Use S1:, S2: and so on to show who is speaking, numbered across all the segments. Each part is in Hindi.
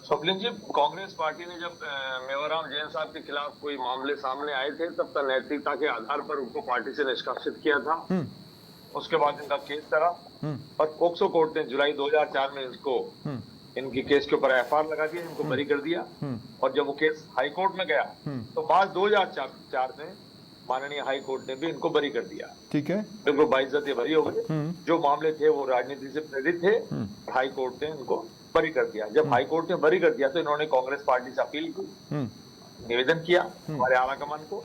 S1: स्वप्निल जी, कांग्रेस पार्टी ने जब मेवाराम जैन साहब के खिलाफ कोई मामले सामने आए थे तब तक नैतिकता के आधार पर उनको पार्टी से निष्कासित किया था। उसके बाद इनका केस करा और पोक्सो कोर्ट ने जुलाई 2004 में इसको इनकी केस के ऊपर एफआईआर लगा दिया, इनको बरी कर दिया। और जब वो केस हाई कोर्ट में गया तो मार्च 2004 में माननीय हाई कोर्ट ने भी इनको बरी कर दिया।
S2: ठीक है,
S1: बिल्कुल बाइज्जत ये बरी हो गए। जो मामले थे वो राजनीति से प्रेरित थे। हाई कोर्ट ने इनको बरी कर दिया। जब हाई कोर्ट ने बरी कर दिया तो इन्होंने कांग्रेस पार्टी से अपील की, निवेदन किया हमारे आलाकमान को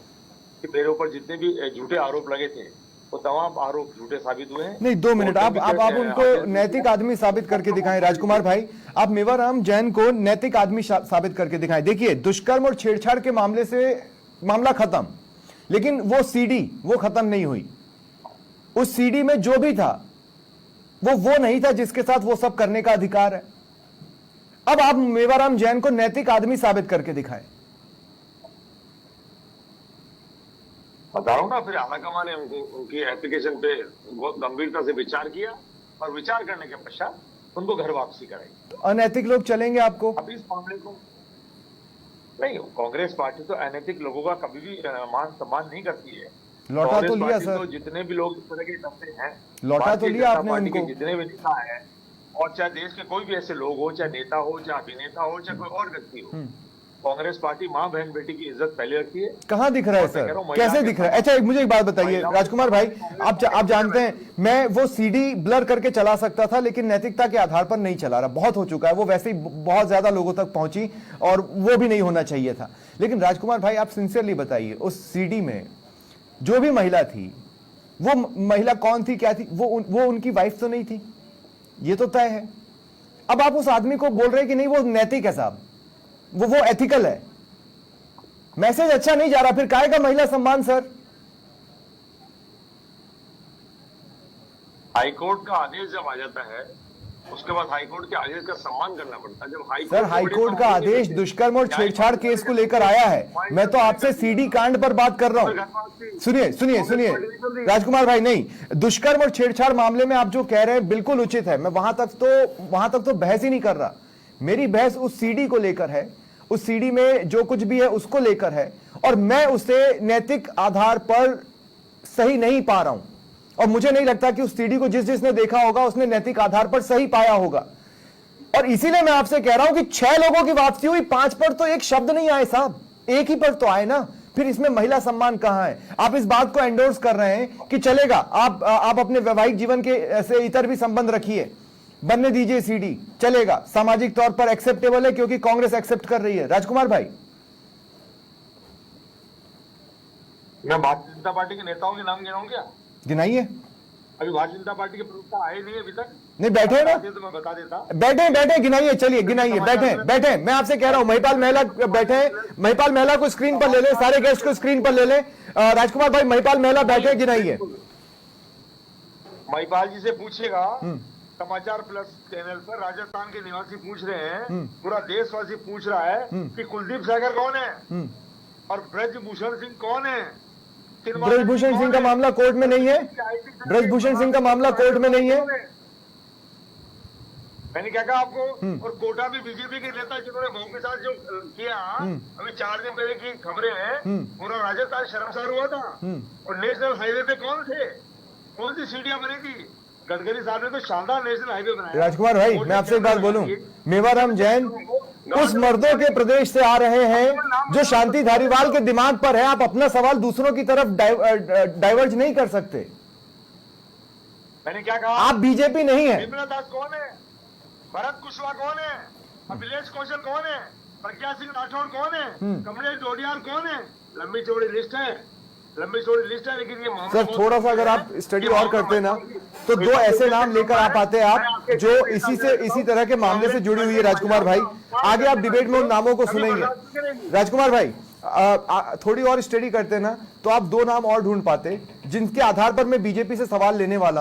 S1: कि मेरे ऊपर जितने भी झूठे आरोप लगे थे वो तमाम आरोप झूठे साबित हुए हैं।
S2: नहीं, 2 मिनट, आप उनको नैतिक आदमी साबित करके दिखाएं। राजकुमार भाई, आप मेवाराम जैन को नैतिक आदमी साबित करके दिखाएं। देखिए, दुष्कर्म और छेड़छाड़ के मामले से मामला खत्म, लेकिन वो सीडी वो खत्म नहीं हुई। उस सीडी में जो भी था वो नहीं था जिसके साथ वो सब करने का अधिकार है। अब आप मेवाराम जैन को नैतिक आदमी साबित करके दिखाएं।
S1: बता रहा हूं ना, फिर आलाकमान ने उनकी एप्लीकेशन पे बहुत गंभीरता से विचार किया और विचार करने के पश्चात उनको घर वापसी कराई।
S2: तो अनैतिक लोग चलेंगे आपको?
S1: अब इस मामले को नहीं, कांग्रेस पार्टी तो अनैतिक लोगों का कभी भी मान सम्मान नहीं करती है।
S2: लौटा तो लिया सर,
S1: तो जितने भी लोग इस तरह के करते हैं,
S2: लौटा तो लिया आपने उनको।
S1: जितने भी नेता है और चाहे देश के कोई भी ऐसे लोग हो, चाहे नेता हो, चाहे अभिनेता हो, चाहे कोई और व्यक्ति हो, कांग्रेस पार्टी मां बहन बेटी की इज्जत पहले रखती है।
S2: कहां दिख रहा है सर, कैसे दिख रहा है? अच्छा, मुझे एक बात बताइए राजकुमार भाई, आप जानते हैं मैं वो सीडी ब्लर करके चला सकता था, लेकिन नैतिकता के आधार पर नहीं चला रहा। बहुत हो चुका है, वो वैसे ही बहुत ज्यादा लोगों तक पहुंची और वो भी नहीं होना चाहिए था। लेकिन राजकुमार भाई, आप सिंसियरली बताइए, उस सीडी में जो भी महिला थी, वो महिला कौन थी, क्या थी? वो उनकी वाइफ तो नहीं थी, ये तो तय है। अब आप उस आदमी को बोल रहे हैं कि नहीं वो नैतिक है साहब, वो एथिकल है। मैसेज अच्छा नहीं जा रहा, फिर काहे का महिला सम्मान सर?
S1: हाईकोर्ट का आदेश जब आ जाता है उसके बाद हाईकोर्ट के आदेश का सम्मान करना पड़ता है। जब
S2: सर हाईकोर्ट का आदेश दुष्कर्म और छेड़छाड़ केस को लेकर आया है, मैं तो आपसे सीडी कांड पर बात कर रहा हूं। सुनिए राजकुमार भाई, नहीं, दुष्कर्म और छेड़छाड़ मामले में आप जो कह रहे हैं बिल्कुल उचित है। मैं वहां तक तो बहस ही नहीं कर रहा। मेरी बहस उस सीडी को लेकर है, उस सीडी में जो कुछ भी है उसको लेकर है, और मैं उसे नैतिक आधार पर सही नहीं पा रहा हूं। और मुझे नहीं लगता कि उस सीडी को जिसने देखा होगा उसने नैतिक आधार पर सही पाया होगा। और इसीलिए मैं आपसे कह रहा हूं कि 6 लोगों की वापसी हुई, 5 पर तो एक शब्द नहीं आए साहब, एक ही पर तो आए ना। फिर इसमें महिला सम्मान कहां है? आप इस बात को एंडोर्स कर रहे हैं कि चलेगा, आप अपने वैवाहिक जीवन के ऐसे इतर भी संबंध रखिए, बनने दीजिए सीडी, चलेगा, सामाजिक तौर पर एक्सेप्टेबल है क्योंकि कांग्रेस एक्सेप्ट कर रही है। राजकुमार भाई,
S1: मैं भारतीय जनता पार्टी के नेताओं के नाम गिनाऊं क्या?
S2: गिनाइए।
S1: अभी भारतीय जनता पार्टी के प्रवक्ता आए नहीं अभी तक।
S2: नहीं, बैठे ना,
S1: तो मैं बता देता।
S2: बैठे गिनाइए, चलिए गिनाइए, बैठे। मैं आपसे कह रहा हूं महिपाल महिला बैठे, महिपाल महिला को स्क्रीन पर ले ले, सारे गेस्ट को स्क्रीन पर ले ले। राजकुमार भाई, महिपाल महिला बैठे, गिनाइए।
S1: महिपाल जी से पूछिएगा, समाचार प्लस चैनल पर राजस्थान के निवासी पूछ रहे हैं, पूरा देशवासी पूछ रहा है कि कुलदीप सेंगर कौन है और ब्रजभूषण सिंह कौन है।
S2: ब्रजभूषण सिंह का मामला कोर्ट में नहीं है, ब्रजभूषण सिंह का मामला कोर्ट में नहीं है।
S1: मैंने क्या कहा आपको? और कोटा भी बीजेपी के नेता जिन्होंने भाव के साथ जो किया, अभी 4 दिन पहले की खबरें हैं, पूरा राजस्थान शर्मसार हुआ था। और नेशनल हाईवे पे कौन थे, कौन सी सीढ़ियां बनी थी? गडकरी साहब ने तो शानदार नेशनल हाईवे बनाया।
S2: राजकुमार भाई, मैं आपसे एक बात बोलूं, मेवाराम जैन उस मर्दों के प्रदेश से आ रहे हैं जो शांति धारीवाल के दिमाग पर है। आप अपना सवाल दूसरों की तरफ डाइवर्ज नहीं कर सकते।
S1: मैंने क्या कहा?
S2: आप बीजेपी नहीं है।
S1: विमला दास कौन है, भरत कुशवाहा कौन है, अभिलेष कौशल कौन है, प्रज्ञा सिंह राठौड़ कौन है, कमलेश डोडियार कौन है? लंबी चौड़ी लिस्ट है, लेकिन ये
S2: सर थोड़ा सा अगर आप स्टडी और करते ना तो 2 ऐसे नाम लेकर आप आते हैं आप जो इसी तरह के मामले से जुड़ी हुई है। राजकुमार भाई, आगे आप डिबेट में उन नामों को सुनेंगे। राजकुमार भाई, थोड़ी और स्टडी करते ना तो आप 2 नाम और ढूंढ पाते जिनके आधार पर मैं बीजेपी से सवाल लेने वाला हूं।